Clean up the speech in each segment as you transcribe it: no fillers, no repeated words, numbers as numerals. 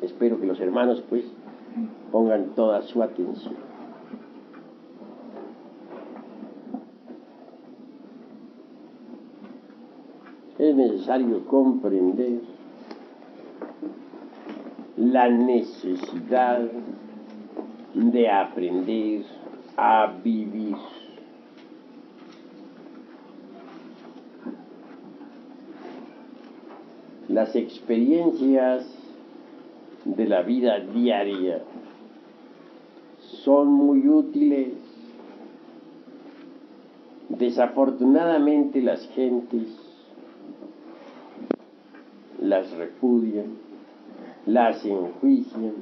Espero que los hermanos pues pongan toda su atención. Es necesario comprender la necesidad de aprender a vivir. Las experiencias de la vida diaria son muy útiles. Desafortunadamente las gentes las repudian, las enjuician,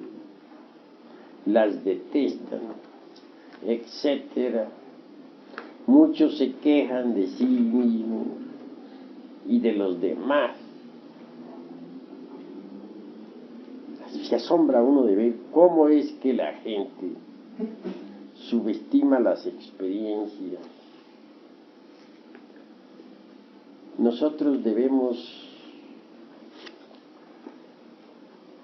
las detestan, etc. Muchos se quejan de sí mismos y de los demás. Se asombra uno de ver cómo es que la gente subestima las experiencias. Nosotros debemos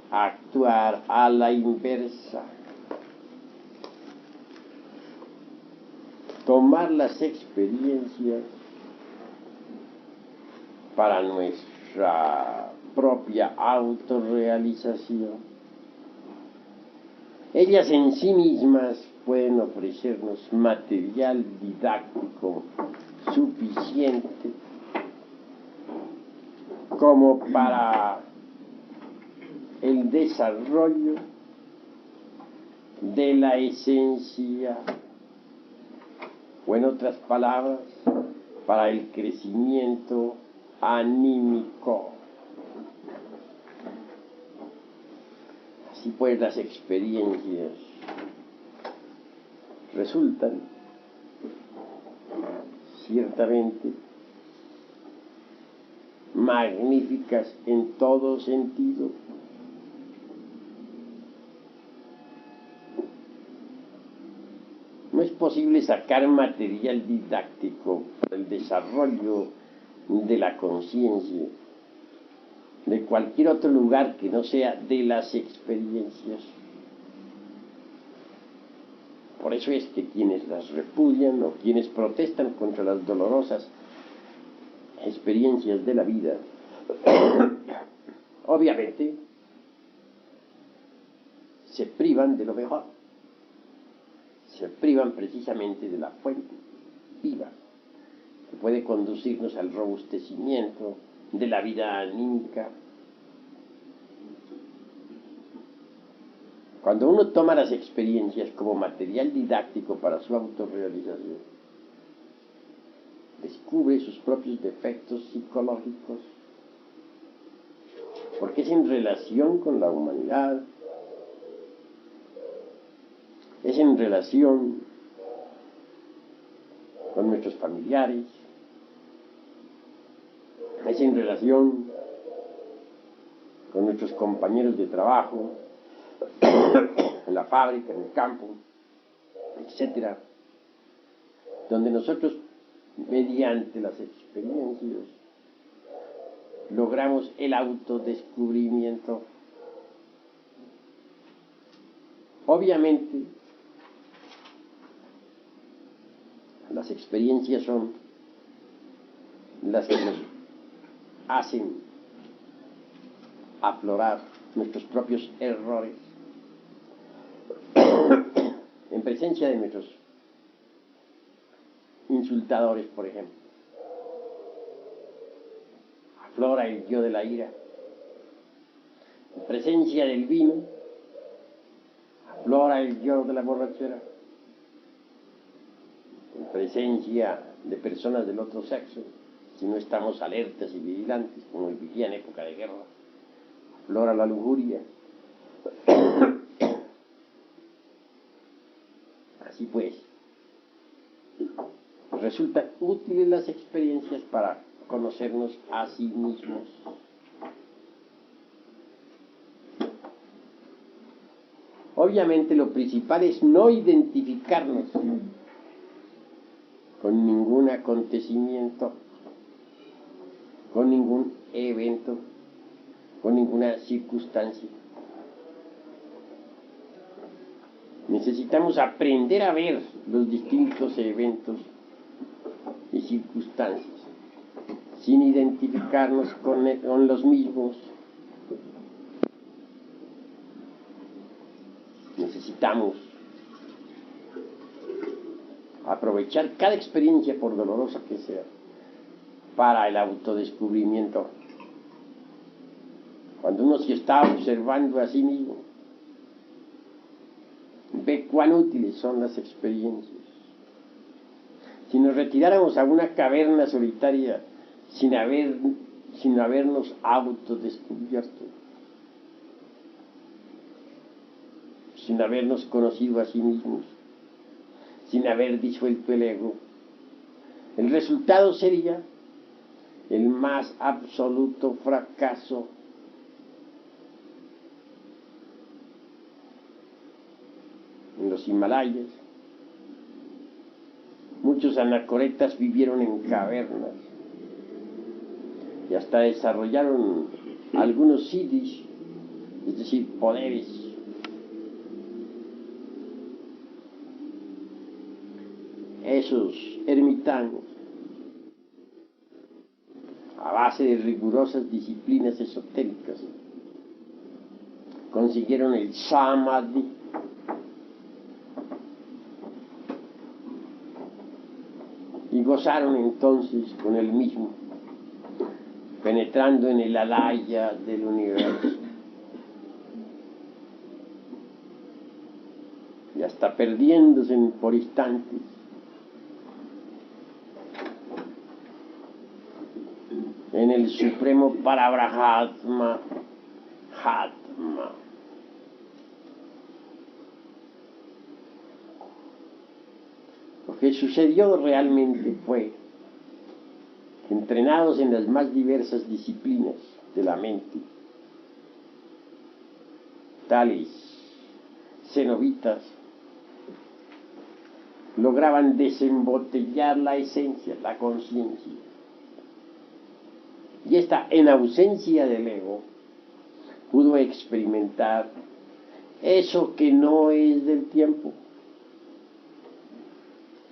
actuar a la inversa. Tomar las experiencias para nuestra propia autorrealización. Ellas en sí mismas pueden ofrecernos material didáctico suficiente como para el desarrollo de la esencia, o en otras palabras, para el crecimiento anímico. Así pues, las experiencias resultan ciertamente magníficas en todo sentido. No es posible sacar material didáctico para el desarrollo de la conciencia de cualquier otro lugar que no sea de las experiencias. Por eso es que quienes las repudian o quienes protestan contra las dolorosas experiencias de la vida, obviamente se privan de lo mejor, se privan precisamente de la fuente viva que puede conducirnos al robustecimiento de la vida anímica. Cuando uno toma las experiencias como material didáctico para su autorrealización, descubre sus propios defectos psicológicos, porque es en relación con la humanidad, es en relación con nuestros familiares, es en relación con nuestros compañeros de trabajo, en la fábrica, en el campo, etc., donde nosotros, mediante las experiencias, logramos el autodescubrimiento. Obviamente, las experiencias son las que nos hacen aflorar nuestros propios errores en presencia de nuestros insultadores, por ejemplo. Aflora el yo de la ira. En presencia del vino, aflora el yo de la borrachera. En presencia de personas del otro sexo, si no estamos alertas y vigilantes, como vivía en época de guerra, aflora la lujuria. Así pues, resultan útiles las experiencias para conocernos a sí mismos. Obviamente lo principal es no identificarnos con ningún acontecimiento, con ningún evento, con ninguna circunstancia. Necesitamos aprender a ver los distintos eventos y circunstancias sin identificarnos con los mismos. Necesitamos aprovechar cada experiencia, por dolorosa que sea, para el autodescubrimiento. Cuando uno se está observando a sí mismo, ve cuán útiles son las experiencias. Si nos retiráramos a una caverna solitaria sin habernos autodescubierto, sin habernos conocido a sí mismos, sin haber disuelto el ego, el resultado sería el más absoluto fracaso. En los Himalayas, muchos anacoretas vivieron en cavernas y hasta desarrollaron algunos siddhis, es decir, poderes. Esos ermitaños, a base de rigurosas disciplinas esotéricas, consiguieron el samadhi, y gozaron entonces con el mismo, penetrando en el alaya del universo y hasta perdiéndose por instantes en el supremo Parabrahatma, Hatma. Lo que sucedió realmente fue que, entrenados en las más diversas disciplinas de la mente, tales cenobitas lograban desembotellar la esencia, la conciencia. Y esta, en ausencia del ego, pudo experimentar eso que no es del tiempo,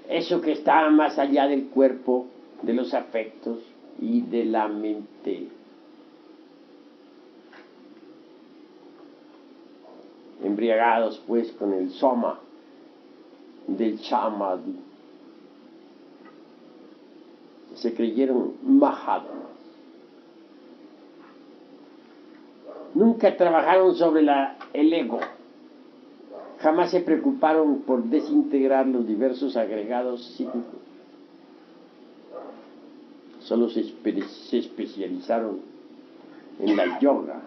eso que está más allá del cuerpo, de los afectos y de la mente. Embriagados pues con el soma del samadhi, se creyeron mahatmas. Nunca trabajaron sobre el ego, jamás se preocuparon por desintegrar los diversos agregados psíquicos, solo se especializaron en la yoga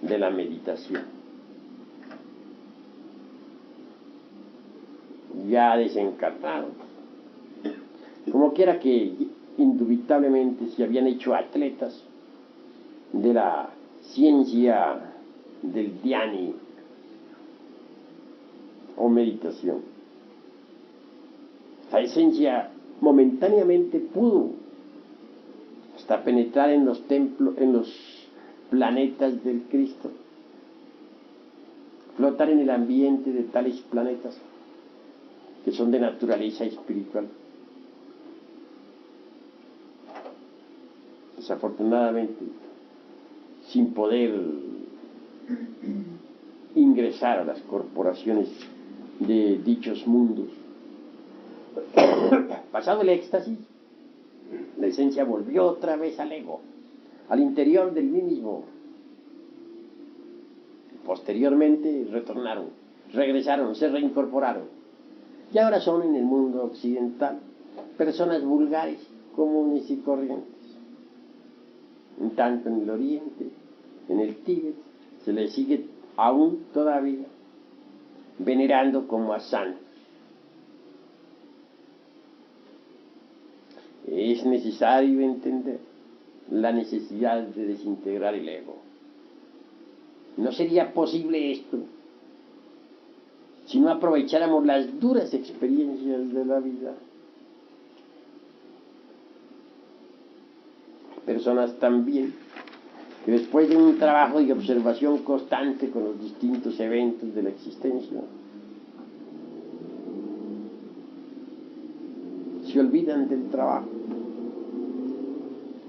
de la meditación. Ya desencarnaron, como quiera que indubitablemente se habían hecho atletas de la ciencia del dhyani o meditación. Esta esencia momentáneamente pudo hasta penetrar en los templos, en los planetas del Cristo, flotar en el ambiente de tales planetas que son de naturaleza espiritual. Desafortunadamente, sin poder ingresar a las corporaciones de dichos mundos. Pasado el éxtasis, la esencia volvió otra vez al ego, al interior del mí mismo. Posteriormente regresaron, se reincorporaron. Y ahora son en el mundo occidental personas vulgares, comunes y corrientes. En tanto en el Oriente, en el Tíbet, se les sigue aún todavía venerando como a santos. Es necesario entender la necesidad de desintegrar el ego. No sería posible esto si no aprovecháramos las duras experiencias de la vida. Personas también que después de un trabajo de observación constante con los distintos eventos de la existencia, se olvidan del trabajo.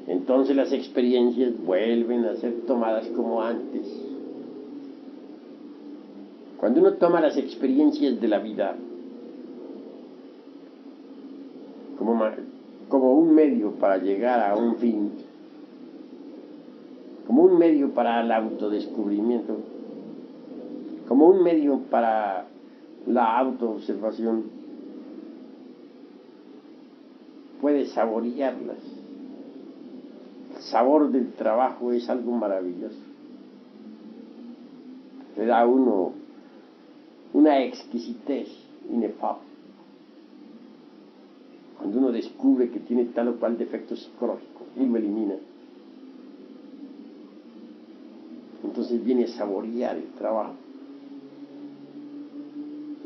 Entonces las experiencias vuelven a ser tomadas como antes. Cuando uno toma las experiencias de la vida como un medio para llegar a un fin, como un medio para el autodescubrimiento, como un medio para la autoobservación, puede saborearlas. El sabor del trabajo es algo maravilloso. Le da a uno una exquisitez inefable. Cuando uno descubre que tiene tal o cual defecto psicológico y lo elimina, entonces viene a saborear el trabajo.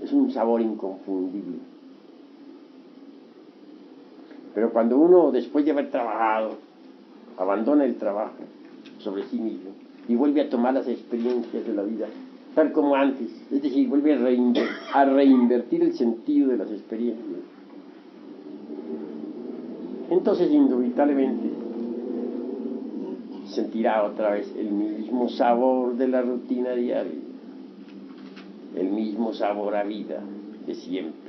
Es un sabor inconfundible. Pero cuando uno, después de haber trabajado, abandona el trabajo sobre sí mismo y vuelve a tomar las experiencias de la vida tal como antes, es decir, vuelve a reinvertir el sentido de las experiencias, entonces indubitablemente sentirá otra vez el mismo sabor de la rutina diaria, el mismo sabor a vida de siempre.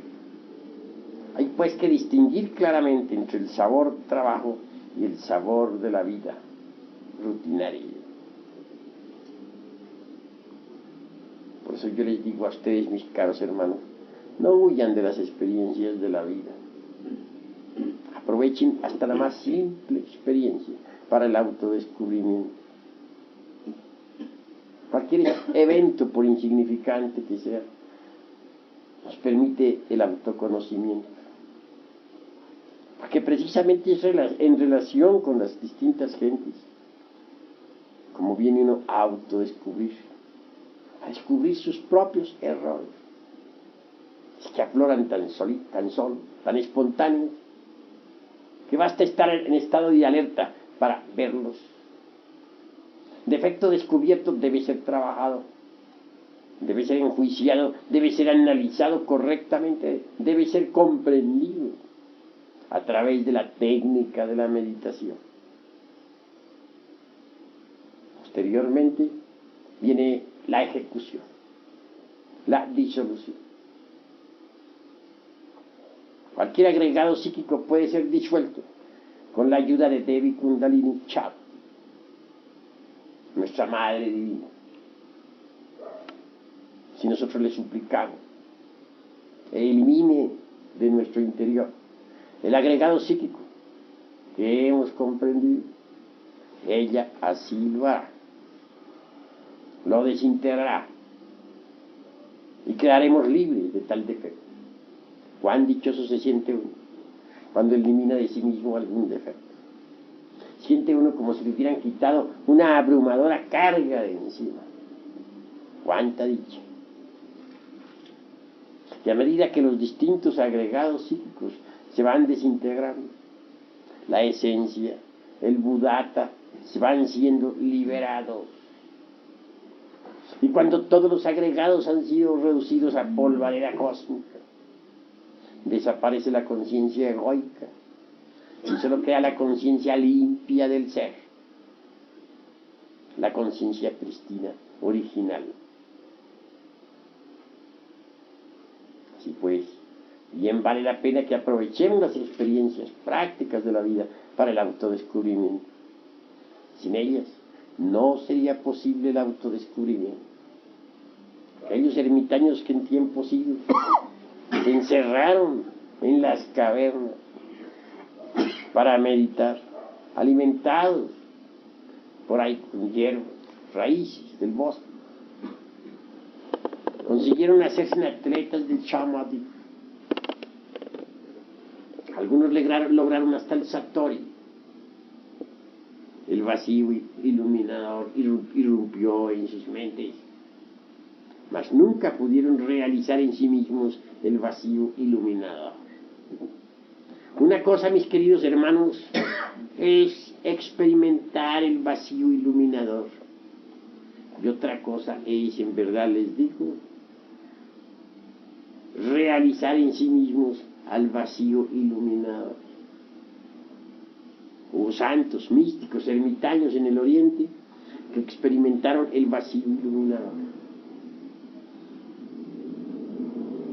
Hay pues que distinguir claramente entre el sabor trabajo y el sabor de la vida rutinaria. Por eso yo les digo a ustedes, mis caros hermanos, no huyan de las experiencias de la vida. Aprovechen hasta la más simple experiencia para el autodescubrimiento. Cualquier evento, por insignificante que sea, nos permite el autoconocimiento. Porque precisamente es en relación con las distintas gentes como viene uno a autodescubrir, a descubrir sus propios errores. Es que afloran tan solo, tan espontáneos, que basta estar en estado de alerta para verlos. Defecto descubierto debe ser trabajado, debe ser enjuiciado, debe ser analizado correctamente, debe ser comprendido a través de la técnica de la meditación. Posteriormente viene la ejecución, la disolución. Cualquier agregado psíquico puede ser disuelto con la ayuda de Devi Kundalini Chakra, nuestra Madre Divina. Si nosotros le suplicamos, elimine de nuestro interior el agregado psíquico que hemos comprendido, ella así lo hará, lo desintegrará y quedaremos libres de tal defecto. Cuán dichoso se siente uno cuando elimina de sí mismo algún defecto. Siente uno como si le hubieran quitado una abrumadora carga de encima. Cuánta dicha. Y a medida que los distintos agregados psíquicos se van desintegrando, la esencia, el Buddhata, se van siendo liberados. Y cuando todos los agregados han sido reducidos a polvareda cósmica, desaparece la conciencia egoica y solo queda la conciencia limpia del ser, la conciencia prístina, original. Así pues, bien vale la pena que aprovechemos las experiencias prácticas de la vida para el autodescubrimiento. Sin ellas no sería posible el autodescubrimiento. Aquellos ermitaños que en tiempos siglos se encerraron en las cavernas para meditar, alimentados por ahí con hierbas, raíces del bosque, consiguieron hacerse atletas del Samadhi. Algunos lograron hasta el Satori. El vacío iluminador irrumpió en sus mentes, mas nunca pudieron realizar en sí mismos el vacío iluminador. Una cosa, mis queridos hermanos, es experimentar el vacío iluminador. Y otra cosa es, en verdad les digo, realizar en sí mismos al vacío iluminador. Hubo santos, místicos, ermitaños en el Oriente que experimentaron el vacío iluminador.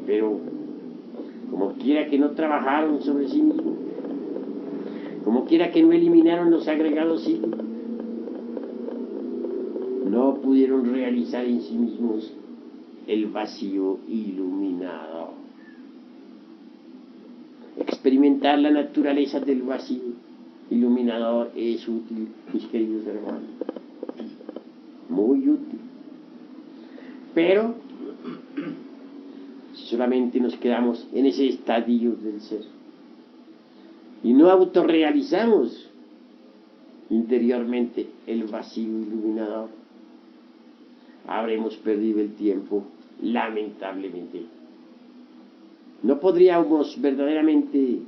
Pero, como quiera que no trabajaron sobre sí mismos, como quiera que no eliminaron los agregados psíquicos, no pudieron realizar en sí mismos el vacío iluminador. Experimentar la naturaleza del vacío iluminador es útil, mis queridos hermanos, muy útil. Pero si solamente nos quedamos en ese estadio del ser y no autorrealizamos interiormente el vacío iluminador, habremos perdido el tiempo, lamentablemente. No podríamos verdaderamente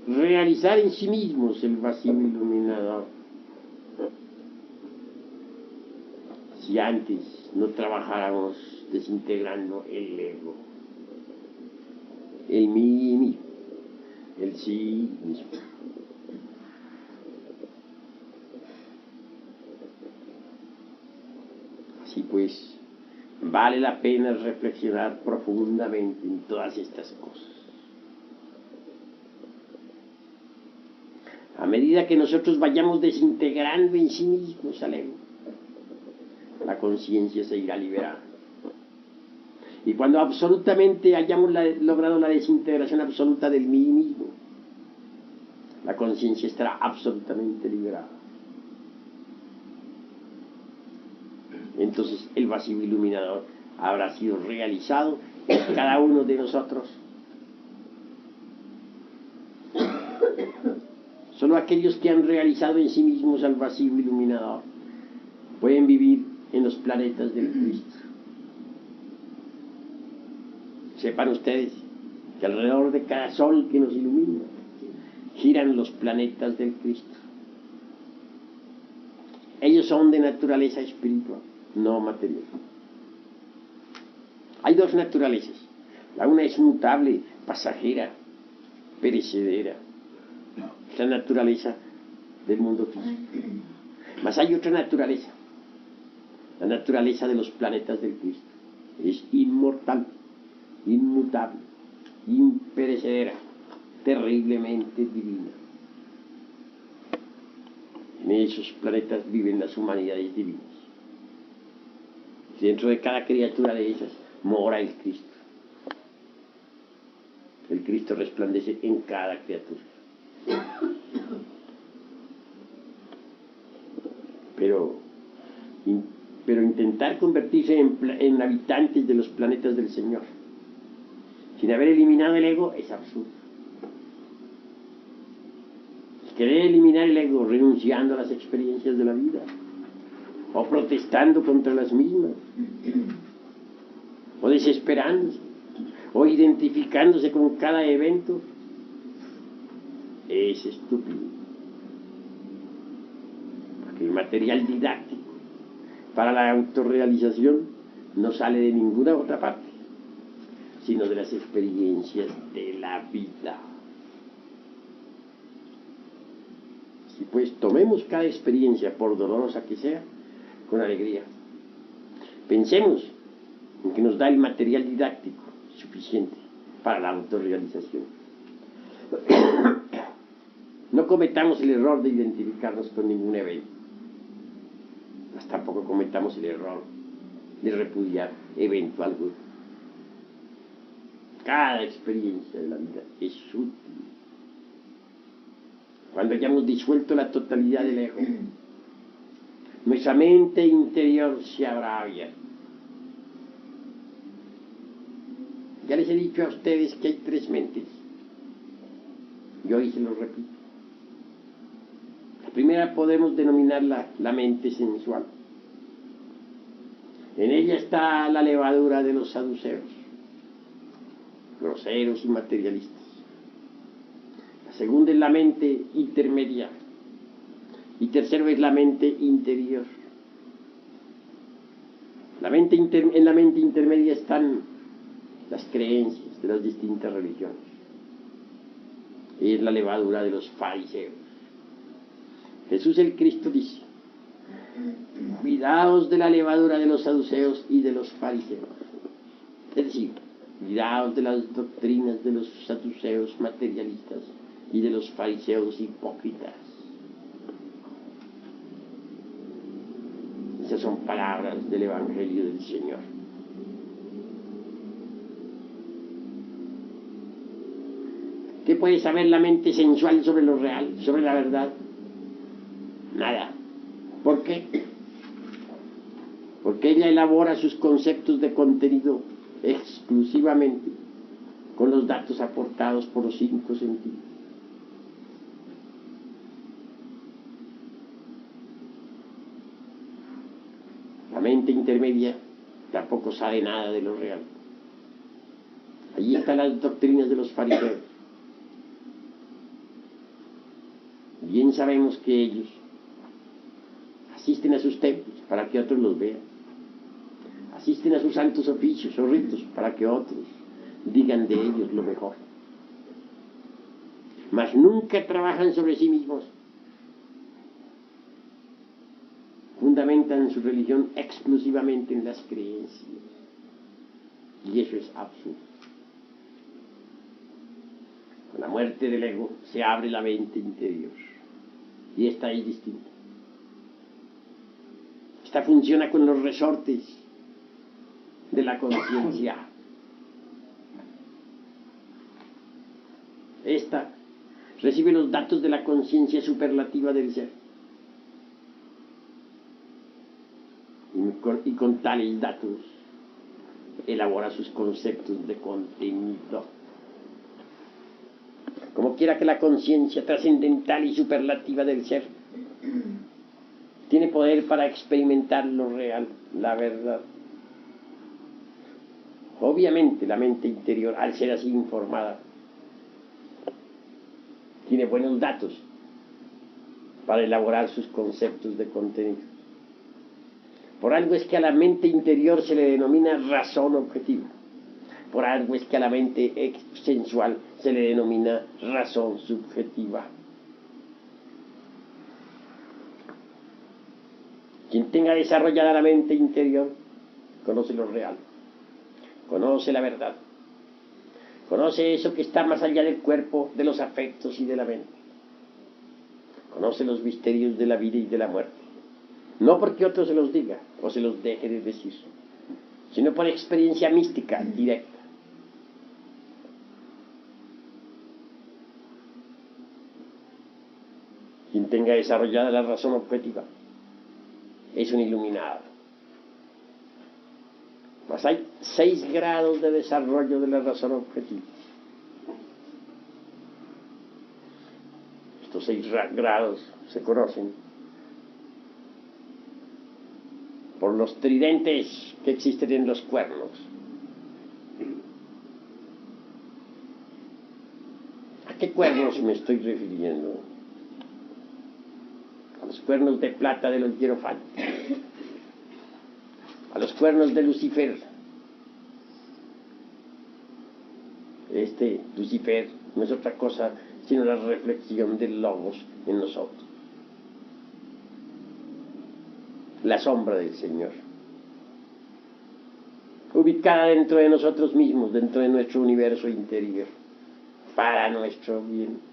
realizar en sí mismos el vacío iluminador si antes no trabajáramos desintegrando el ego, el mí mismo, el sí mismo. Así pues, vale la pena reflexionar profundamente en todas estas cosas. A medida que nosotros vayamos desintegrando en sí mismos al ego, la conciencia se irá liberando. Y cuando absolutamente hayamos logrado la desintegración absoluta del mí mismo, la conciencia estará absolutamente liberada. Entonces el vacío iluminador habrá sido realizado en cada uno de nosotros. Solo aquellos que han realizado en sí mismos el vacío iluminador pueden vivir en los planetas del Cristo. Sepan ustedes que alrededor de cada sol que nos ilumina giran los planetas del Cristo. Ellos son de naturaleza espiritual, no material. Hay dos naturalezas. La una es mutable, pasajera, perecedera. Es la naturaleza del mundo físico. Mas hay otra naturaleza, la naturaleza de los planetas del Cristo. Es inmortal, inmutable, imperecedera, terriblemente divina. En esos planetas viven las humanidades divinas. Dentro de cada criatura de esas mora el Cristo. El Cristo resplandece en cada criatura. Pero intentar convertirse en habitantes de los planetas del Señor sin haber eliminado el ego es absurdo. Querer eliminar el ego renunciando a las experiencias de la vida o protestando contra las mismas o desesperándose o identificándose con cada evento es estúpido, porque el material didáctico para la autorrealización no sale de ninguna otra parte sino de las experiencias de la vida. Y pues tomemos cada experiencia, por dolorosa que sea, con alegría. Pensemos en que nos da el material didáctico suficiente para la autorrealización. No cometamos el error de identificarnos con ningún evento. Mas tampoco cometamos el error de repudiar evento alguno. Cada experiencia de la vida es útil. Cuando hayamos disuelto la totalidad del ego, nuestra mente interior se habrá abierto. Ya les he dicho a ustedes que hay tres mentes. Y hoy se los repito. La primera podemos denominarla la mente sensual. En ella está la levadura de los saduceos, groseros y materialistas. Segundo es la mente intermedia. Y tercero es la mente interior. En la mente intermedia están las creencias de las distintas religiones. Es la levadura de los fariseos. Jesús el Cristo dice: cuidaos de la levadura de los saduceos y de los fariseos. Es decir, cuidaos de las doctrinas de los saduceos materialistas y de los fariseos hipócritas. Esas son palabras del Evangelio del Señor. ¿Qué puede saber la mente sensual sobre lo real, sobre la verdad? Nada. ¿Por qué? Porque ella elabora sus conceptos de contenido exclusivamente con los datos aportados por los 5 sentidos. La mente intermedia tampoco sabe nada de lo real. Allí están las doctrinas de los fariseos. Bien sabemos que ellos asisten a sus templos para que otros los vean. Asisten a sus santos oficios o ritos para que otros digan de ellos lo mejor. Mas nunca trabajan sobre sí mismos. Fundamentan su religión exclusivamente en las creencias. Y eso es absurdo. Con la muerte del ego se abre la mente interior. Y esta es distinta. Esta funciona con los resortes de la conciencia. Esta recibe los datos de la conciencia superlativa del ser. Y con tales datos elabora sus conceptos de contenido. Como quiera que la conciencia trascendental y superlativa del ser tiene poder para experimentar lo real, la verdad. Obviamente la mente interior, al ser así informada, tiene buenos datos para elaborar sus conceptos de contenido. Por algo es que a la mente interior se le denomina razón objetiva. Por algo es que a la mente sensual se le denomina razón subjetiva. Quien tenga desarrollada la mente interior conoce lo real, conoce la verdad, conoce eso que está más allá del cuerpo, de los afectos y de la mente. Conoce los misterios de la vida y de la muerte. No porque otro se los diga o se los deje de decir, sino por experiencia mística directa. Quien tenga desarrollada la razón objetiva es un iluminado. Mas hay 6 grados de desarrollo de la razón objetiva. Estos 6 grados se conocen por los tridentes que existen en los cuernos. ¿A qué cuernos me estoy refiriendo? A los cuernos de plata de los hierofantes, a los cuernos de Lucifer. Este Lucifer no es otra cosa sino la reflexión del Logos en nosotros, la sombra del Señor, ubicada dentro de nosotros mismos, dentro de nuestro universo interior, para nuestro bien.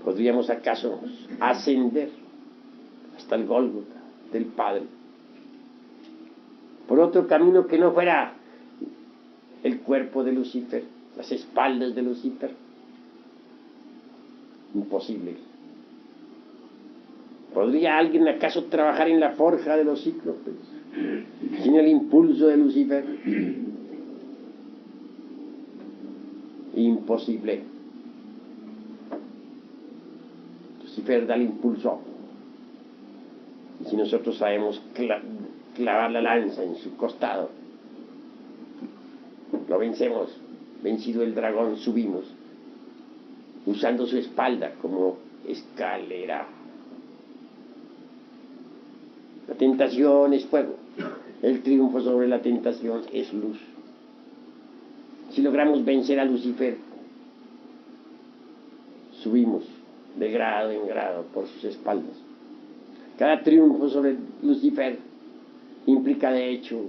¿Podríamos acaso ascender hasta el Gólgota del Padre por otro camino que no fuera el cuerpo de Lucifer, las espaldas de Lucifer? Imposible. ¿Podría alguien acaso trabajar en la forja de los cíclopes sin el impulso de Lucifer? Imposible. Lucifer da el impulso. Y si nosotros sabemos clavar la lanza en su costado, lo vencemos. Vencido el dragón, subimos, usando su espalda como escalera. La tentación es fuego. El triunfo sobre la tentación es luz. Si logramos vencer a Lucifer, subimos de grado en grado por sus espaldas. Cada triunfo sobre Lucifer implica de hecho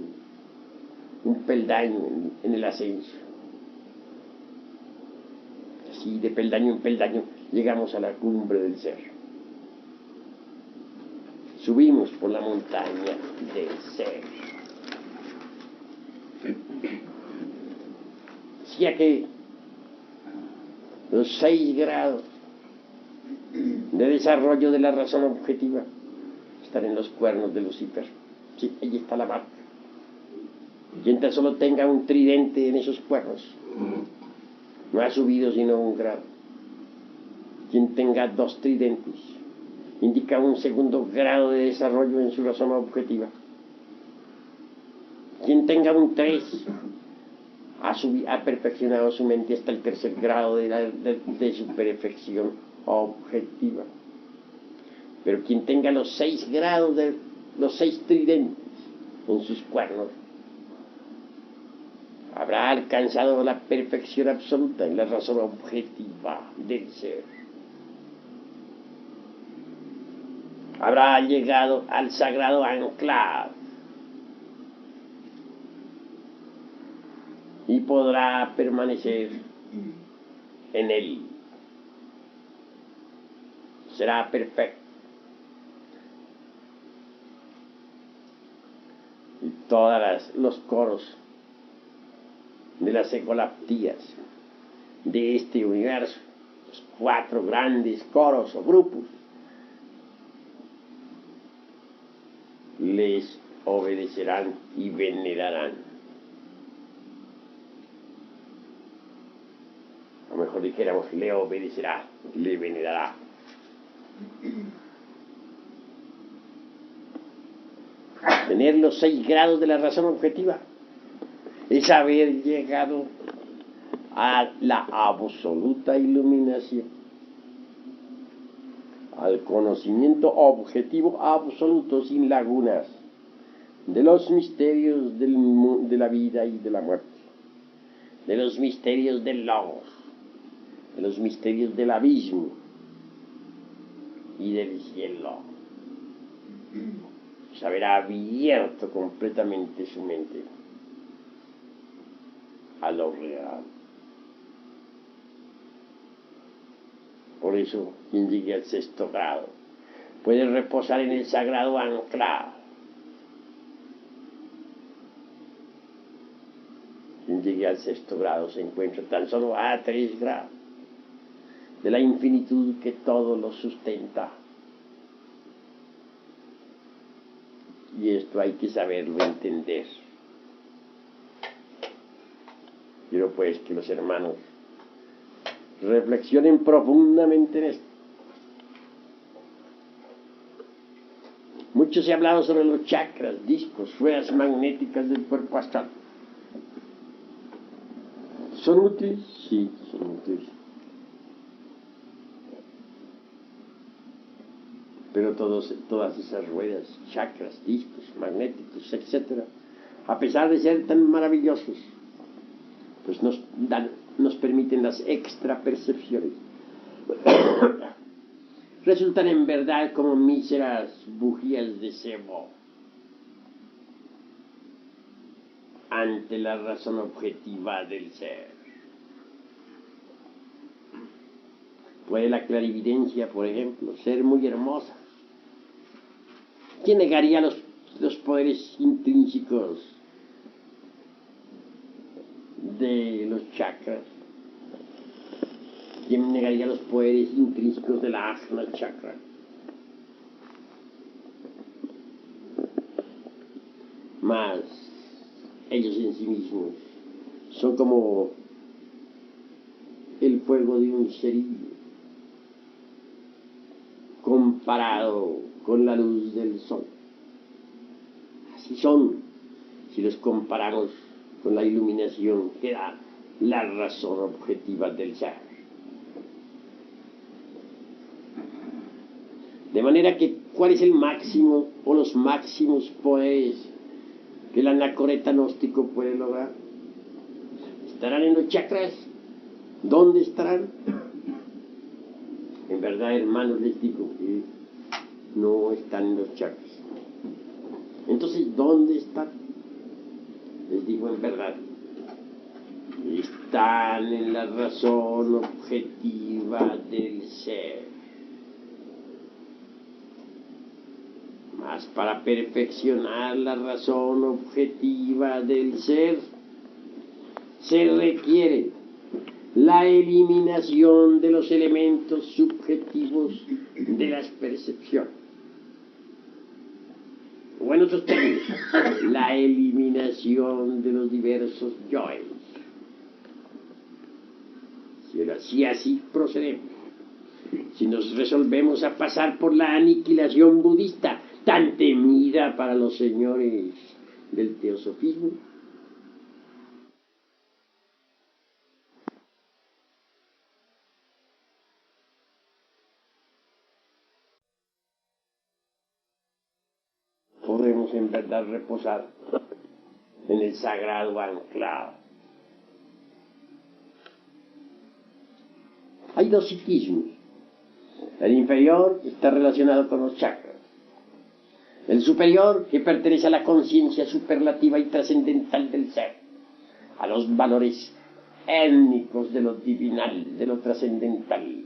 un peldaño en el ascenso. Así de peldaño en peldaño llegamos a la cumbre del ser. Subimos por la montaña del ser. Decía que los 6 grados de desarrollo de la razón objetiva están en los cuernos de Lucifer. Sí, ahí está la marca. Quien tan solo tenga un tridente en esos cuernos no ha subido sino un grado. Quien tenga 2 tridentes indica un segundo grado de desarrollo en su razón objetiva. Quien tenga un 3 ha perfeccionado su mente hasta el 3er grado de su perfección objetiva. Pero quien tenga los 6 grados los 6 tridentes en sus cuernos habrá alcanzado la perfección absoluta en la razón objetiva del ser. Habrá llegado al sagrado anclaje y podrá permanecer en él. Será perfecto. Y todos los coros de las ecolaptías de este universo, los 4 grandes coros o grupos, les obedecerán y venerarán. A lo mejor dijéramos, le obedecerá, le venerará. Tener los 6 grados de la razón objetiva es haber llegado a la absoluta iluminación, al conocimiento objetivo absoluto sin lagunas de los misterios de la vida y de la muerte, de los misterios del logos, de los misterios del abismo y del cielo. Se habrá abierto completamente su mente a lo real. Por eso, quien llegue al 6º grado puede reposar en el sagrado anclaje. Quien llegue al 6º grado se encuentra tan solo a 3 grados de la infinitud que todo lo sustenta. Y esto hay que saberlo entender. Quiero pues que los hermanos reflexionen profundamente en esto. Mucho se ha hablado sobre los chakras, discos, ruedas magnéticas del cuerpo astral. ¿Son útiles? Sí, son útiles. Pero todas esas ruedas, chakras, discos, magnéticos, etc., a pesar de ser tan maravillosos, pues nos permiten las extrapercepciones. Resultan en verdad como míseras bujías de cebo ante la razón objetiva del ser. Puede la clarividencia, por ejemplo, ser muy hermosa. ¿Quién negaría los poderes intrínsecos de los chakras? ¿Quién negaría los poderes intrínsecos de la Ajna chakra? Mas ellos en sí mismos son como el fuego de un cerillo comparado con la luz del sol. Así son, si los comparamos con la iluminación que da la razón objetiva del ser. De manera que, ¿cuál es el máximo o los máximos poderes que el anacoreta gnóstico puede lograr? ¿Estarán en los chakras? ¿Dónde estarán? En verdad, hermanos, les digo que no están en los chakras. Entonces, ¿dónde están? Les digo en verdad, están en la razón objetiva del ser. Mas para perfeccionar la razón objetiva del ser, se requiere la eliminación de los elementos subjetivos de las percepciones. O en otros términos, la eliminación de los diversos yoes. Si así procedemos, si nos resolvemos a pasar por la aniquilación budista, tan temida para los señores del teosofismo, podremos en verdad reposar en el sagrado anclado. Hay dos psiquismos. El inferior está relacionado con los chakras. El superior, que pertenece a la conciencia superlativa y trascendental del ser, a los valores étnicos de lo divinal, de lo trascendental,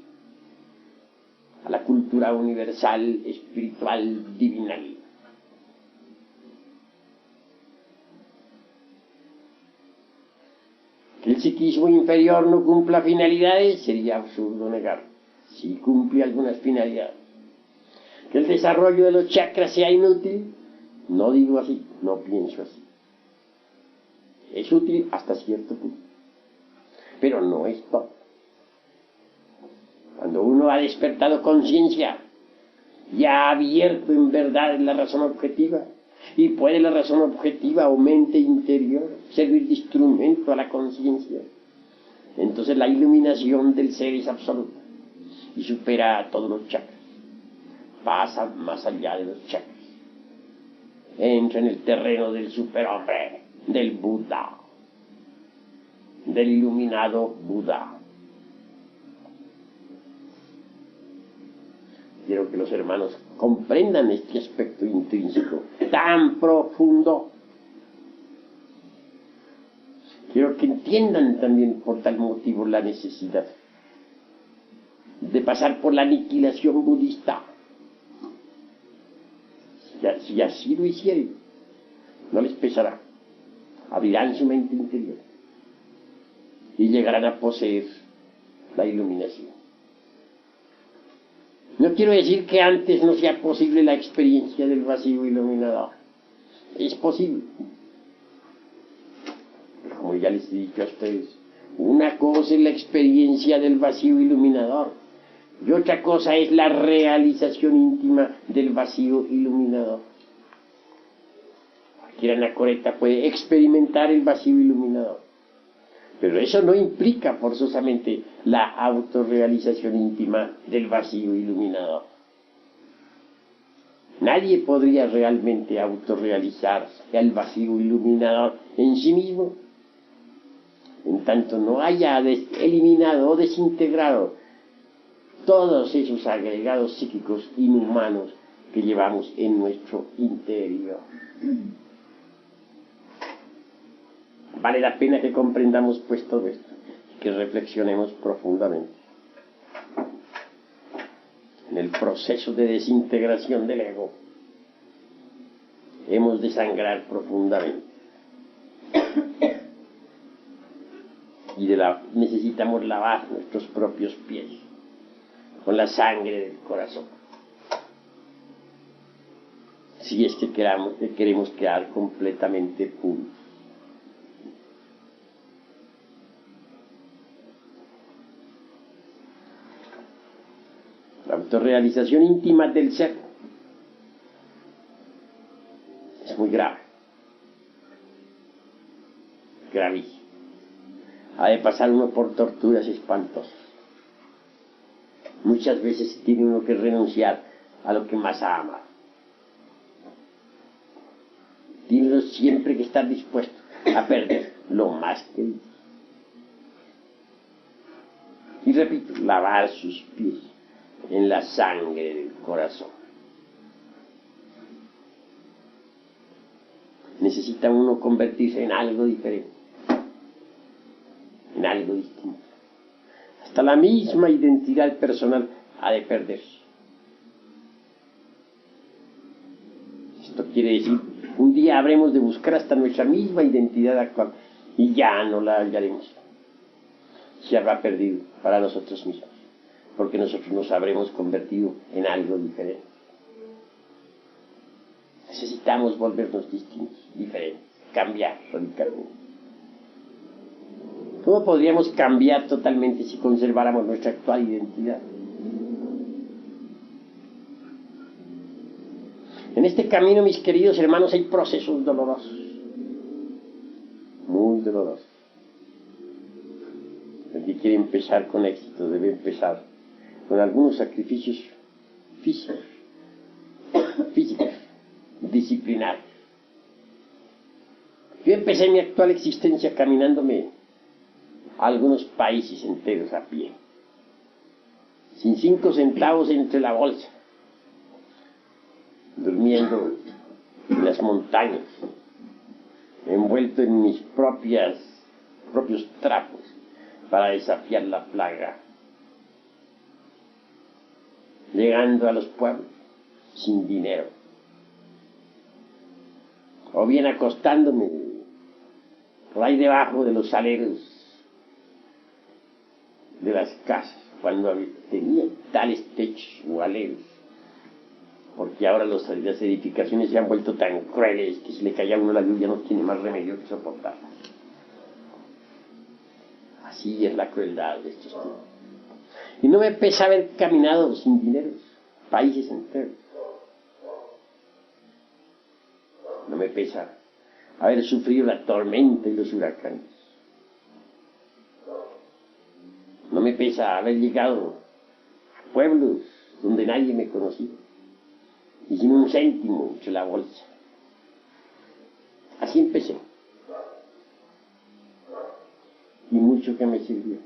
a la cultura universal, espiritual, divinal. Que el psiquismo inferior no cumpla finalidades sería absurdo negar. Sí cumple algunas finalidades. Que el desarrollo de los chakras sea inútil, no digo así, no pienso así. Es útil hasta cierto punto, pero no es todo. Cuando uno ha despertado conciencia y ha abierto en verdad la razón objetiva, y puede la razón objetiva o mente interior servir de instrumento a la conciencia, entonces la iluminación del ser es absoluta y supera a todos los chakras, pasa más allá de los chakras, entra en el terreno del superhombre, del Buda, del iluminado Buda. Quiero que los hermanos comprendan este aspecto intrínseco tan profundo. Quiero que entiendan también por tal motivo la necesidad de pasar por la aniquilación budista. Si así lo hicieren, no les pesará. Abrirán su mente interior y llegarán a poseer la iluminación. No quiero decir que antes no sea posible la experiencia del vacío iluminador. Es posible. Como ya les he dicho a ustedes, una cosa es la experiencia del vacío iluminador y otra cosa es la realización íntima del vacío iluminador. Cualquier anacoreta puede experimentar el vacío iluminador, pero eso no implica forzosamente la autorrealización íntima del vacío iluminador. Nadie podría realmente autorrealizar el vacío iluminador en sí mismo, en tanto no haya eliminado o desintegrado todos esos agregados psíquicos inhumanos que llevamos en nuestro interior. Vale la pena que comprendamos pues todo esto, que reflexionemos profundamente en el proceso de desintegración del ego. Hemos de sangrar profundamente y necesitamos lavar nuestros propios pies con la sangre del corazón, si es que queremos quedar completamente puros. La autorrealización íntima del ser es muy grave. gravísimo. Ha de pasar uno por torturas espantosas. Muchas veces tiene uno que renunciar a lo que más ama. Tiene uno siempre que estar dispuesto a perder lo más querido. Y repito, lavar sus pies en la sangre del corazón. Necesita uno convertirse en algo diferente, en algo distinto. Hasta la misma identidad personal ha de perderse. Esto quiere decir, un día habremos de buscar hasta nuestra misma identidad actual y ya no la hallaremos. Se habrá perdido para nosotros mismos, porque nosotros nos habremos convertido en algo diferente. Necesitamos volvernos distintos, diferentes, cambiar radicalmente. ¿Cómo podríamos cambiar totalmente si conserváramos nuestra actual identidad? En este camino, mis queridos hermanos, hay procesos dolorosos, muy dolorosos. El que quiere empezar con éxito debe empezar con algunos sacrificios físicos, disciplinarios. Yo empecé mi actual existencia caminándome a algunos países enteros a pie, sin 5 centavos entre la bolsa, durmiendo en las montañas, envuelto en mis propios trapos para desafiar la plaga, llegando a los pueblos sin dinero, o bien acostándome por ahí debajo de los aleros de las casas, cuando tenía tales techos o aleros, porque ahora las edificaciones se han vuelto tan crueles que si le cae a uno la lluvia no tiene más remedio que soportarla. Así es la crueldad de estos tiempos. Y no me pesa haber caminado sin dinero países enteros. No me pesa haber sufrido la tormenta y los huracanes. No me pesa haber llegado a pueblos donde nadie me conocía y sin un céntimo entre la bolsa. Así empecé. Y mucho que me sirvió.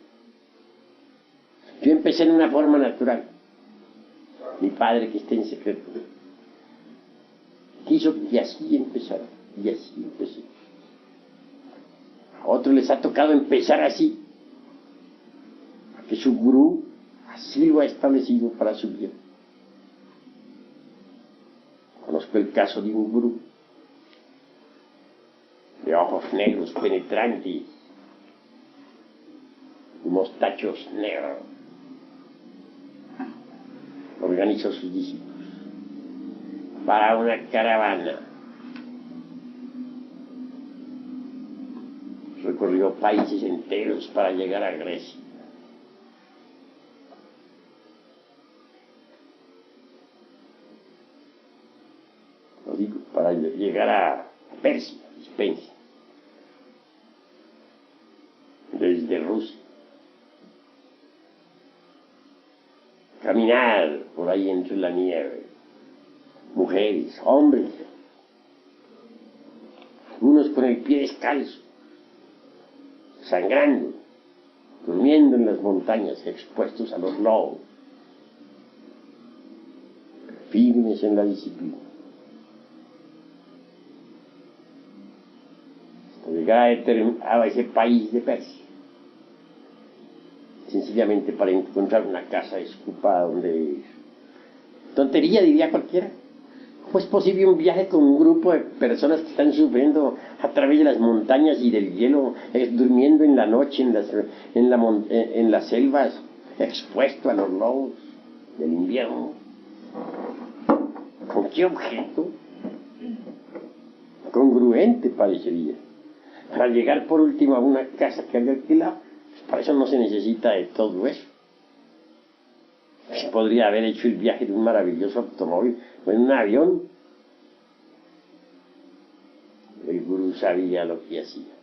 Yo empecé en una forma natural. Mi padre, que está en secreto, quiso que así empezara, y así empecé. A otros les ha tocado empezar así, porque su gurú así lo ha establecido para su bien. Conozco el caso de un gurú de ojos negros penetrantes y mostachos negros. Organizó sus discípulos para una caravana. Recorrió países enteros para llegar a Grecia. Lo digo, para llegar a Persia, Spencer, desde Rusia. Caminar por ahí entre la nieve, mujeres, hombres, algunos con el pie descalzo, sangrando, durmiendo en las montañas, expuestos a los lobos, firmes en la disciplina. Hasta llegar a ese país de Persia, sencillamente para encontrar una casa desocupada donde vivir. Tontería, diría cualquiera. ¿Cómo es posible un viaje con un grupo de personas que están sufriendo a través de las montañas y del hielo, durmiendo en la noche en las selvas, expuesto a los lobos del invierno? ¿Con qué objeto? Congruente parecería. Para llegar por último a una casa que había alquilado, pues para eso no se necesita de todo eso. Se podría haber hecho el viaje de un maravilloso automóvil o en un avión. El gurú sabía lo que hacía.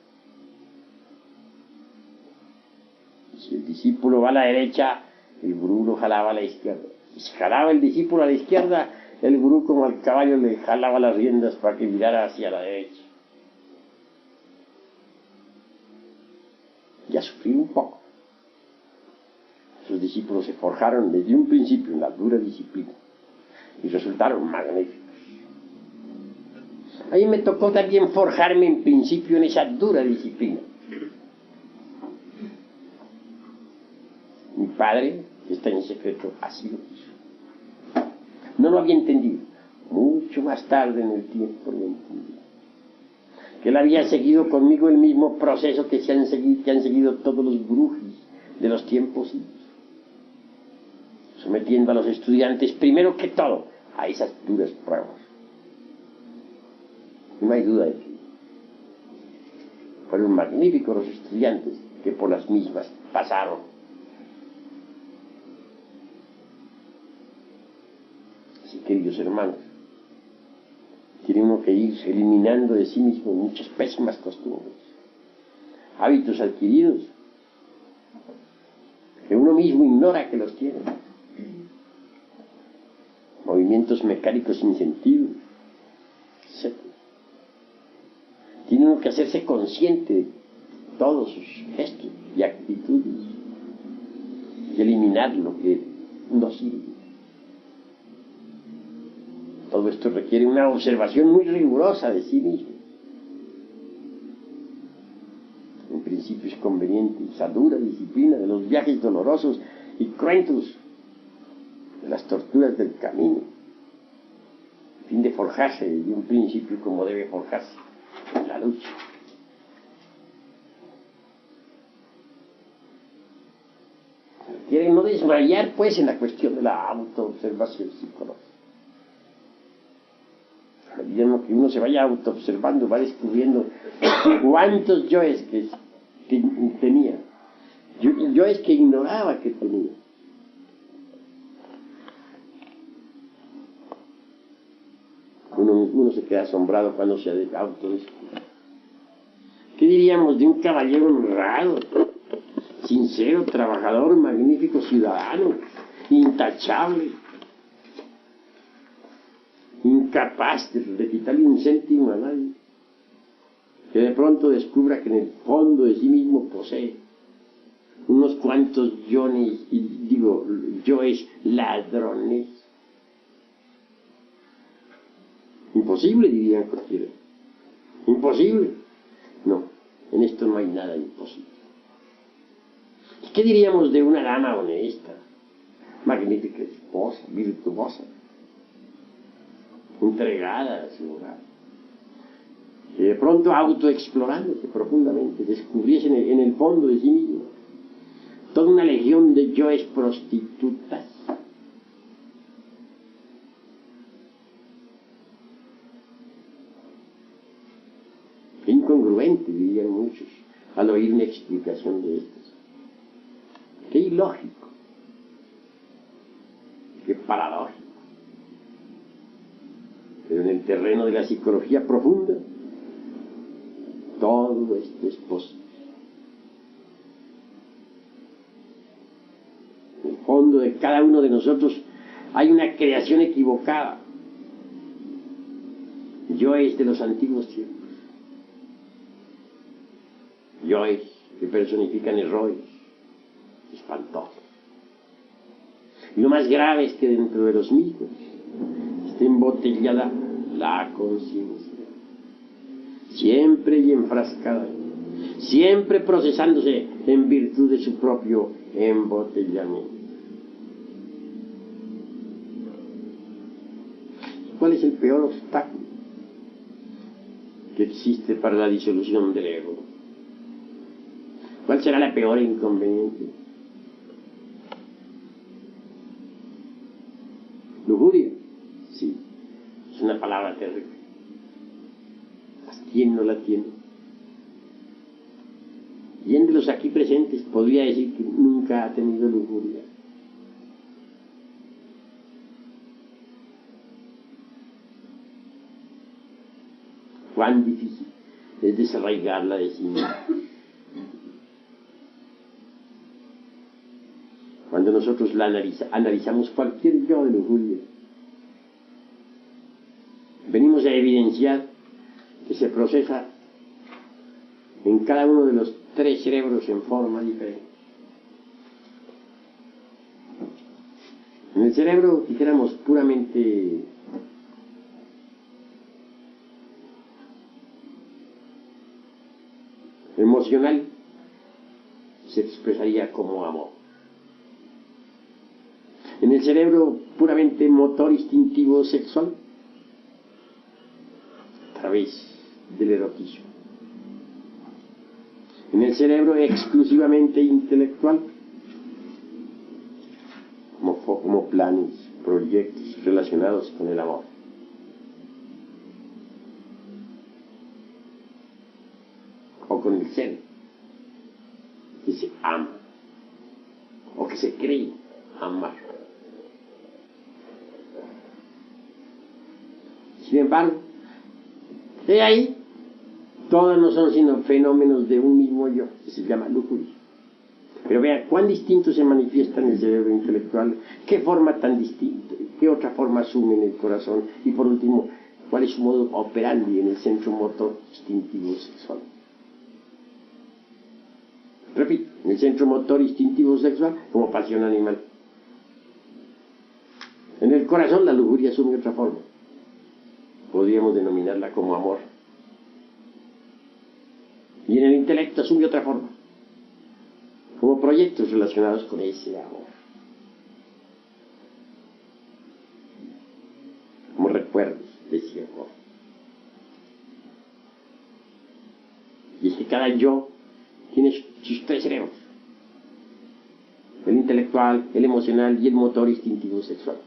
Si el discípulo va a la derecha, el gurú lo jalaba a la izquierda. Y si jalaba el discípulo a la izquierda, el gurú como al caballo le jalaba las riendas para que mirara hacia la derecha. Y a sufrir un poco. Sus discípulos se forjaron desde un principio en la dura disciplina y resultaron magníficos. A mí me tocó también forjarme en principio en esa dura disciplina. Mi padre, que está en secreto, así lo hizo. No lo había entendido. Mucho más tarde en el tiempo lo entendí. Que él había seguido conmigo el mismo proceso que han seguido todos los gurús de los tiempos, sometiendo a los estudiantes, primero que todo, a esas duras pruebas. No hay duda de que fueron magníficos los estudiantes que por las mismas pasaron. Así, queridos hermanos, tiene uno que ir eliminando de sí mismo muchas pésimas costumbres, hábitos adquiridos, que uno mismo ignora que los tiene, movimientos mecánicos sin sentido, etc. Tiene uno que hacerse consciente de todos sus gestos y actitudes y eliminar lo que no sirve. Todo esto requiere una observación muy rigurosa de sí mismo. En principio es conveniente esa dura disciplina de los viajes dolorosos y cruentos, de las torturas del camino, a fin de forjarse desde un principio como debe forjarse en la lucha. Quieren no desmayar pues en la cuestión de la autoobservación psicológica. A medida que uno se vaya autoobservando, va descubriendo cuántos yoes que tenía, yoes que ignoraba que tenía. Uno se queda asombrado cuando se autodescubre. ¿Qué diríamos de un caballero honrado, sincero, trabajador, magnífico ciudadano, intachable, incapaz de quitarle un céntimo a nadie, que de pronto descubra que en el fondo de sí mismo posee unos cuantos yoes ladrones? Imposible, dirían cualquiera. Imposible. No, en esto no hay nada imposible. ¿Qué diríamos de una dama honesta, magnífica esposa, virtuosa, entregada a su hogar, que de pronto autoexplorándose profundamente descubriese en el fondo de sí mismo toda una legión de yoes prostitutas? Qué incongruente, dirían muchos, al oír una explicación de estas. Qué ilógico, qué paradójico. Pero en el terreno de la psicología profunda, todo esto es posible. En el fondo de cada uno de nosotros hay una creación equivocada. Yoes de los antiguos tiempos. Yoes que personifican errores espantosos. Y lo más grave es que dentro de los mismos está embotellada la conciencia, siempre y enfrascada, siempre procesándose en virtud de su propio embotellamiento. ¿Cuál es el peor obstáculo que existe para la disolución del ego? ¿Cuál será la peor inconveniente? Lujuria, sí, es una palabra terrible. ¿Quién no la tiene? ¿Quién de los aquí presentes podría decir que nunca ha tenido lujuria? Cuán difícil es desarraigarla de sí mismo. cuando nosotros analizamos cualquier yo de lujuria, venimos a evidenciar que se procesa en cada uno de los 3 cerebros en forma diferente. En el cerebro, dijéramos, puramente emocional, se expresaría como amor. En el cerebro puramente motor instintivo sexual, a través del erotismo. En el cerebro exclusivamente intelectual, como planes, proyectos relacionados con el amor. O con el ser que se ama, o que se cree amar. Sin embargo, de ahí, todas no son sino fenómenos de un mismo yo, que se llama lujuria. Pero vea cuán distinto se manifiesta en el cerebro intelectual, qué forma tan distinta, qué otra forma asume en el corazón, y por último, cuál es su modo operandi en el centro motor instintivo sexual. Repito, en el centro motor instintivo sexual como pasión animal. En el corazón la lujuria asume otra forma. Podríamos denominarla como amor. Y en el intelecto asume otra forma, como proyectos relacionados con ese amor, como recuerdos de ese amor. Y es que cada yo tiene sus 3 cerebros: el intelectual, el emocional y el motor instintivo sexual.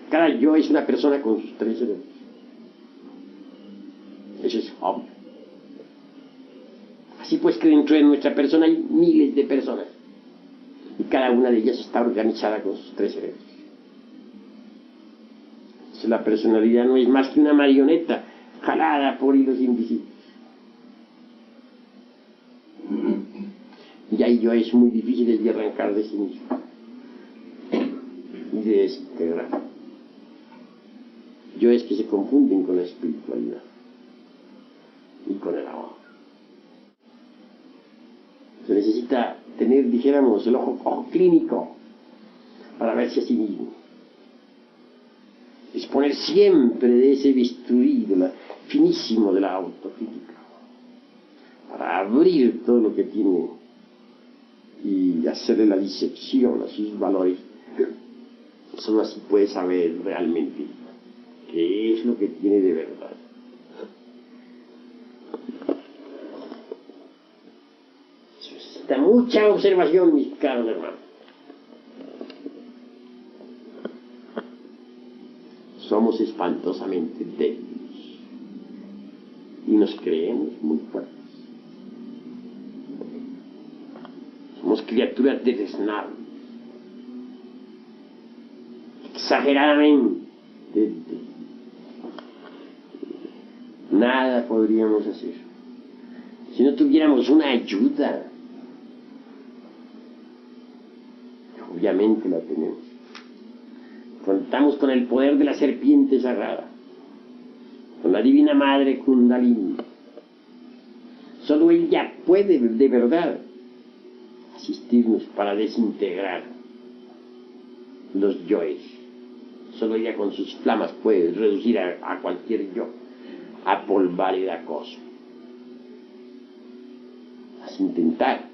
Cada yo es una persona con sus 3 cerebros. Eso es obvio. Así pues que dentro de nuestra persona hay miles de personas, y cada una de ellas está organizada con sus 3 cerebros. Entonces, la personalidad no es más que una marioneta jalada por hilos invisibles. Y ahí yo es muy difícil de arrancar de sí mismo y de desintegrar. Yo es que se confunden con la espiritualidad y con el amor. Se necesita tener, dijéramos, el ojo clínico para verse a sí mismo. Disponer siempre de ese bisturí finísimo de la autocrítica, para abrir todo lo que tiene y hacerle la disección a sus valores. Solo así puede saber realmente qué es lo que tiene de verdad. Se necesita mucha observación, mis caros hermanos. Somos espantosamente débiles y nos creemos muy fuertes. Somos criaturas deleznables, exageradamente débiles. Nada podríamos hacer si no tuviéramos una ayuda. Obviamente la tenemos. Contamos con el poder de la serpiente sagrada, con la divina madre Kundalini. Solo ella puede de verdad asistirnos para desintegrar los yoes. Solo ella con sus flamas puede reducir a cualquier yo a polvar y acoso. Así intentar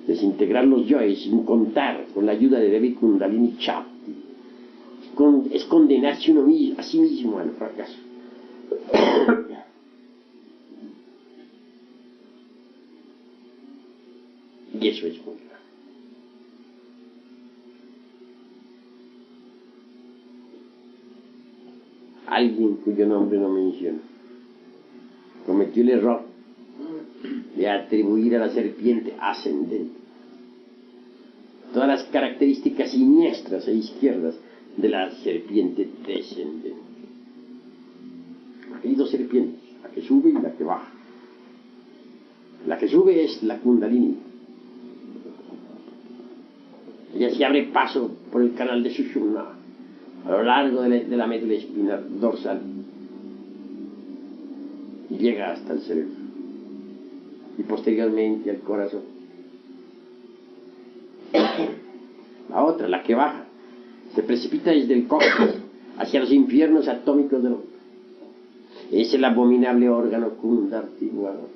desintegrar los yoes sin contar con la ayuda de Devi Kundalini Shakti es condenarse a sí mismo al fracaso. Y eso es muy grave. Alguien cuyo nombre no menciono cometió el error de atribuir a la serpiente ascendente todas las características siniestras e izquierdas de la serpiente descendente. Hay 2 serpientes, la que sube y la que baja. La que sube es la Kundalini, Ella se abre paso por el canal de Sushumna, a lo largo de la médula espinal dorsal, y llega hasta el cerebro, y posteriormente al corazón. La otra, la que baja, se precipita desde el coxis hacia los infiernos atómicos del hombre. Es el abominable órgano kundartiguador.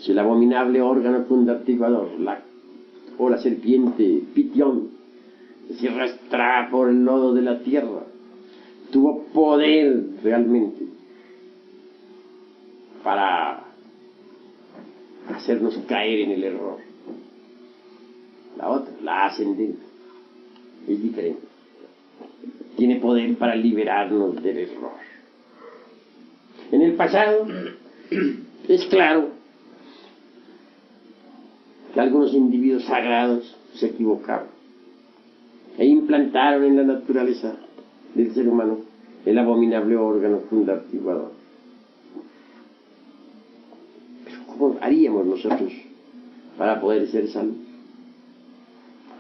Si el abominable órgano kundartiguador, o la serpiente Pitión, que se arrastraba por el lodo de la tierra, tuvo poder realmente para hacernos caer en el error. La otra, la ascendente, es diferente. Tiene poder para liberarnos del error. En el pasado, es claro que algunos individuos sagrados se equivocaron e implantaron en la naturaleza del ser humano el abominable órgano kundartiguador. Pero ¿cómo haríamos nosotros para poder ser salvos?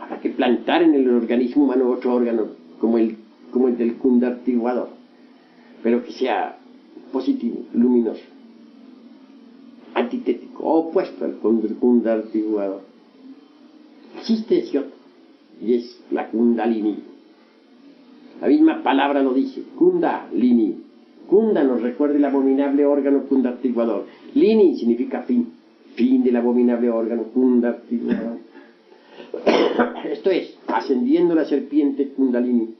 Habrá que plantar en el organismo humano otro órgano como el del kundartiguador, pero que sea positivo, luminoso, antitético, opuesto al kundartiguador. Existe ese otro, y es la kundalini. La misma palabra lo dice, kundalini. Kunda nos recuerda el abominable órgano kundartiguador. Lini significa fin, fin del abominable órgano kundartiguador. Esto es, ascendiendo la serpiente kundalini,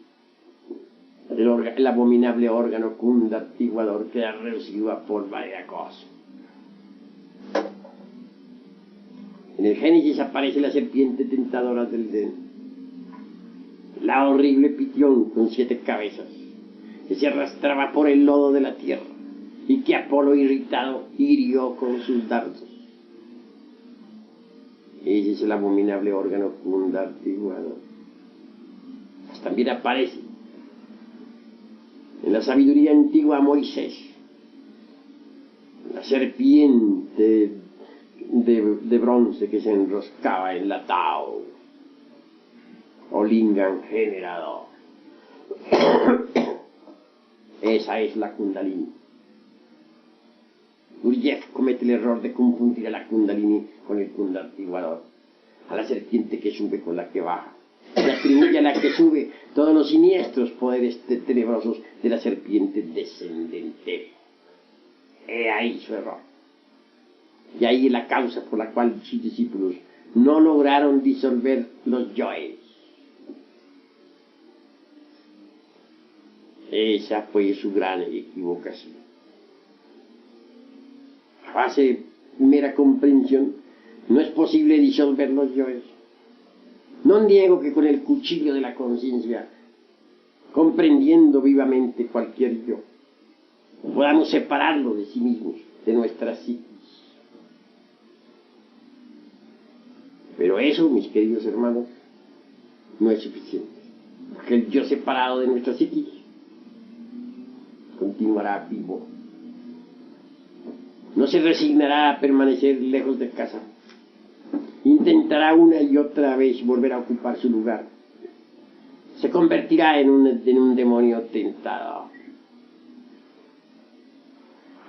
el abominable órgano kundartiguador queda reducido a polvo de acoso. En el Génesis aparece la serpiente tentadora del Edén, la horrible Pitión con 7 cabezas, que se arrastraba por el lodo de la tierra y que Apolo irritado hirió con sus dardos. Ese es el abominable órgano kundartiguador. También aparece en la sabiduría antigua Moisés, la serpiente de bronce que se enroscaba en la Tao, o lingam generador. Esa es la kundalini. Gurdjieff comete el error de confundir a la kundalini con el kundartiguador, a la serpiente que sube con la que baja, y atribuye a la que sube todos los siniestros poderes tenebrosos de la serpiente descendente. He ahí su error. Y ahí la causa por la cual sus discípulos no lograron disolver los yoes. Esa fue su gran equivocación. A base de mera comprensión, no es posible disolver los yoes. No niego que con el cuchillo de la conciencia, comprendiendo vivamente cualquier yo, podamos separarlo de sí mismos, de nuestra psiquis. Pero eso, mis queridos hermanos, no es suficiente, porque el yo separado de nuestra psiquis continuará vivo. No se resignará a permanecer lejos de casa. Intentará una y otra vez volver a ocupar su lugar. Se convertirá en un demonio tentador.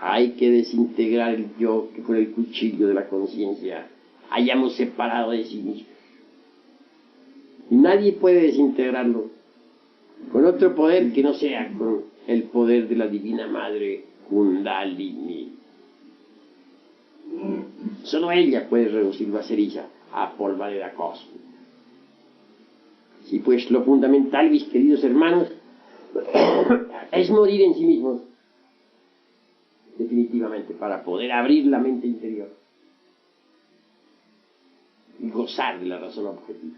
Hay que desintegrar el yo que con el cuchillo de la conciencia hayamos separado de sí mismos. Y nadie puede desintegrarlo con otro poder que no sea con el poder de la Divina Madre Kundalini. Solo ella puede reducirlo a ceniza, a polvareda cósmica. Sí, pues lo fundamental, mis queridos hermanos, es morir en sí mismos, definitivamente, para poder abrir la mente interior y gozar de la razón objetiva,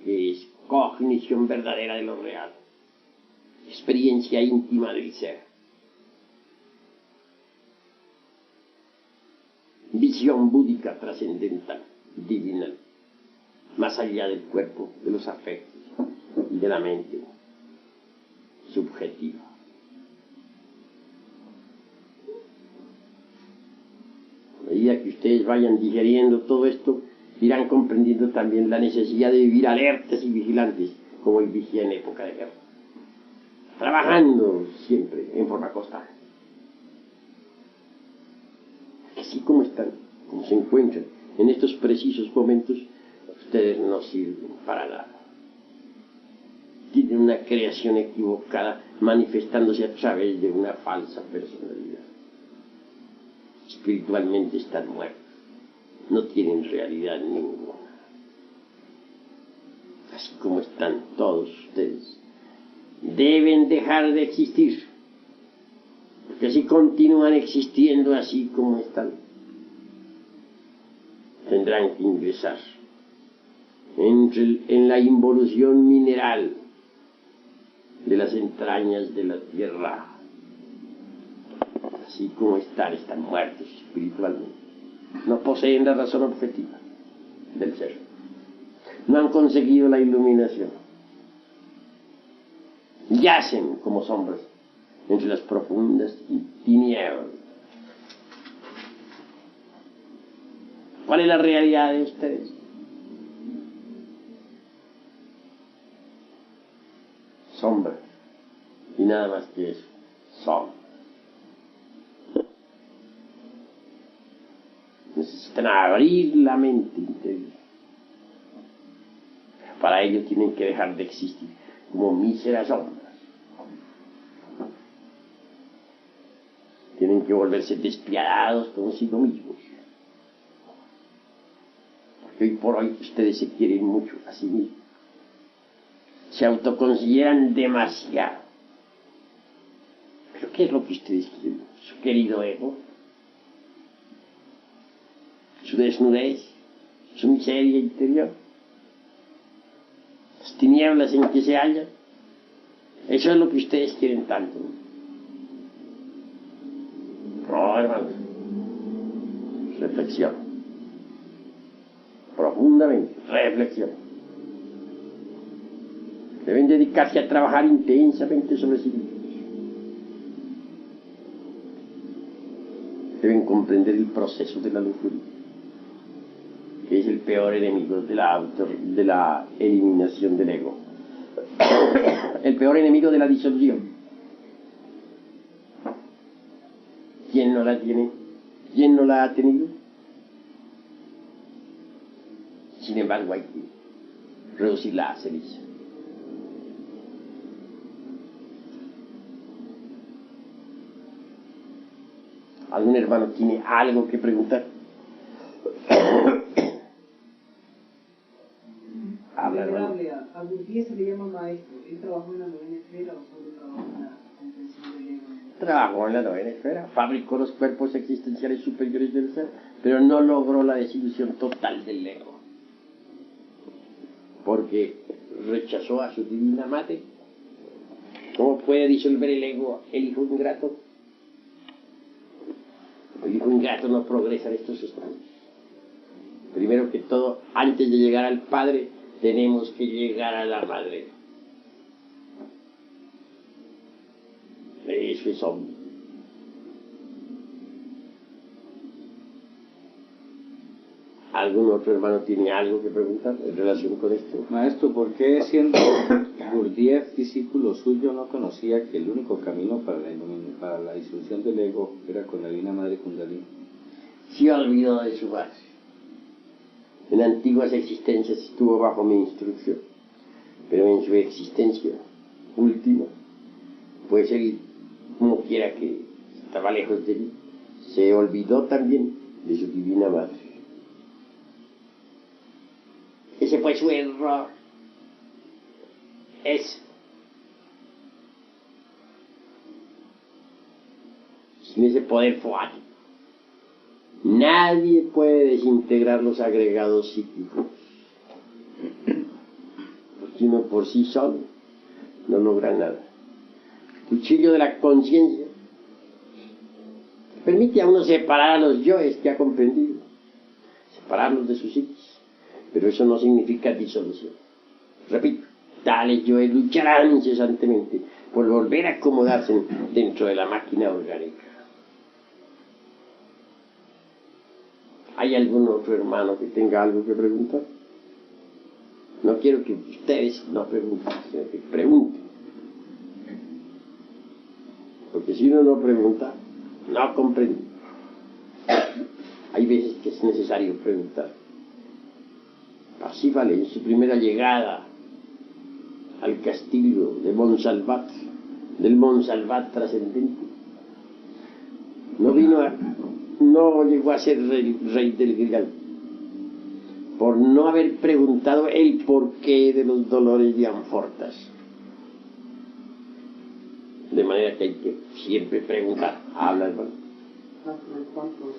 que es cognición verdadera de lo real, experiencia íntima del ser, visión búdica trascendental, divina, más allá del cuerpo, de los afectos y de la mente subjetiva. A medida que usted ustedes vayan digeriendo todo esto, irán comprendiendo también la necesidad de vivir alertas y vigilantes, como el vigía en época de guerra, trabajando siempre en forma constante. Así como están, como se encuentran en estos precisos momentos, ustedes no sirven para nada. Tienen una creación equivocada manifestándose a través de una falsa personalidad. Espiritualmente están muertos, no tienen realidad ninguna. Así como están todos ustedes, deben dejar de existir, porque si continúan existiendo así como están, tendrán que ingresar en la involución mineral de las entrañas de la tierra. Así como están muertos espiritualmente. No poseen la razón objetiva del ser. No han conseguido la iluminación. Yacen como sombras entre las profundas tinieblas. ¿Cuál es la realidad de ustedes? Sombra. Y nada más que eso. Son. Necesitan abrir la mente interior. Para ello tienen que dejar de existir como míseras sombras. Tienen que volverse despiadados consigo mismos. Porque hoy por hoy ustedes se quieren mucho a sí mismos. Se autoconsideran demasiado. ¿Pero qué es lo que ustedes quieren? Su querido ego, su desnudez, su miseria interior, las tinieblas en que se hallan. Eso es lo que ustedes quieren tanto. No, hermanos. Reflexión. Profundamente, reflexión. Deben dedicarse a trabajar intensamente sobre sí mismos. Deben comprender el proceso de la lujuria, que es el peor enemigo de la eliminación del ego. El peor enemigo de la disolución. ¿Quién no la tiene? ¿Quién no la ha tenido? Sin embargo, hay que reducirla a ceniza. ¿Algún hermano tiene algo que preguntar? Habla, hermano. A Gurdjieff se le llama maestro. ¿Él trabajó en la novena esfera o solo trabajó en la comprensión del ego? Trabajó en la novena esfera, fabricó los cuerpos existenciales superiores del ser, pero no logró la desilusión total del ego, porque rechazó a su divina madre. ¿Cómo puede disolver el ego el hijo ingrato? El hijo ingrato no progresa en estos estudios. Primero que todo, antes de llegar al Padre, tenemos que llegar a la Madre. Eso es obvio. ¿Algún otro hermano tiene algo que preguntar en relación con esto? Maestro, ¿por qué siendo Gurdjieff discípulo suyo no conocía que el único camino para la disolución del ego era con la Divina Madre Kundalini? Se olvidó de su base. En antiguas existencias estuvo bajo mi instrucción, pero en su existencia última, pues él, como quiera que estaba lejos de mí, se olvidó también de su divina madre. Ese fue su error. Sin ese poder fuático, nadie puede desintegrar los agregados psíquicos, porque uno por sí solo no logra nada. El cuchillo de la conciencia permite a uno separar a los yoes que ha comprendido, separarlos de su psiquis, pero eso no significa disolución. Repito, tales yoes lucharán incesantemente por volver a acomodarse dentro de la máquina orgánica. ¿Hay algún otro hermano que tenga algo que preguntar? No quiero que ustedes no pregunten, sino que pregunten. Porque si uno no pregunta, no comprende. Hay veces que es necesario preguntar. Parsifal, en su primera llegada al castillo de Montsalvat, del Montsalvat trascendente, no llegó a ser rey del Grial por no haber preguntado el porqué de los dolores de Amfortas. De manera que hay que siempre preguntar. Habla, hermano. ¿Cuántos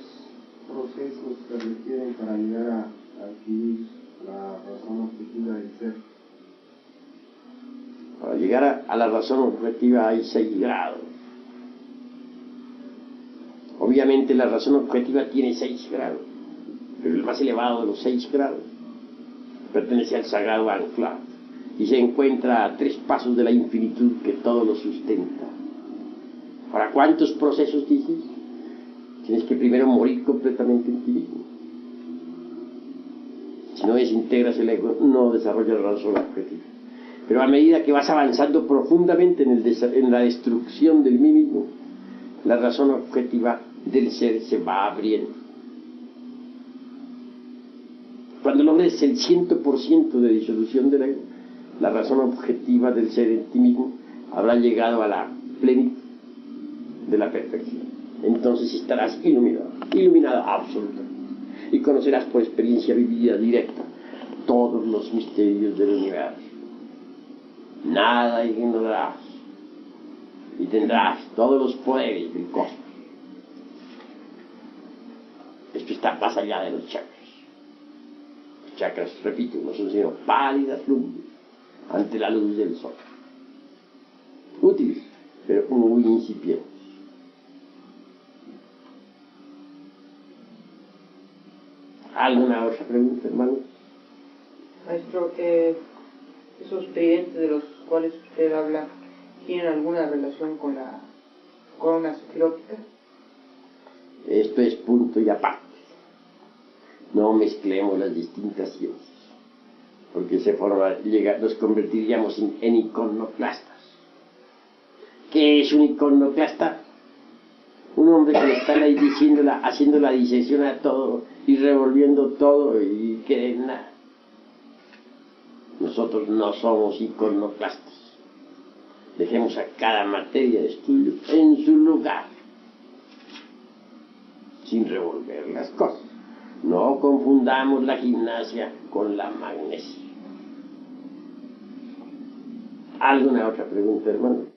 procesos se requieren para llegar a adquirir la razón objetiva del ser? Para llegar a la razón objetiva hay 6 grados. Obviamente la razón objetiva tiene 6 grados, pero el más elevado de los 6 grados pertenece al sagrado ancla y se encuentra a 3 pasos de la infinitud que todo lo sustenta. ¿Para cuántos procesos dices? Tienes que primero morir completamente en ti mismo. Si no desintegras el ego, no desarrollas la razón objetiva. Pero a medida que vas avanzando profundamente en la destrucción del mí mismo, la razón objetiva del ser se va abriendo. Cuando logres el 100% de disolución del ego, la razón objetiva del ser en ti mismo habrá llegado a la plenitud de la perfección. Entonces estarás iluminado absolutamente, y conocerás por experiencia vivida directa todos los misterios del universo. Nada ignorarás y tendrás todos los poderes del cosmos. Esto está más allá de los chakras. Los chakras, repito, no son sino pálidas lumbres ante la luz del sol. Útiles, pero muy incipientes. ¿Alguna otra pregunta, hermano? Maestro, esos tridentes de los cuales usted habla, ¿tienen alguna relación con la corona esclerótica? Esto es punto y aparte. No mezclemos las distintas ciencias, porque nos convertiríamos en iconoclastas. ¿Qué es un iconoclasta? Un hombre que le está ahí haciendo la disección a todo y revolviendo todo y que nada. Nosotros no somos iconoclastas. Dejemos a cada materia de estudio en su lugar, sin revolver las cosas. No confundamos la gimnasia con la magnesia. ¿Alguna otra pregunta, hermano?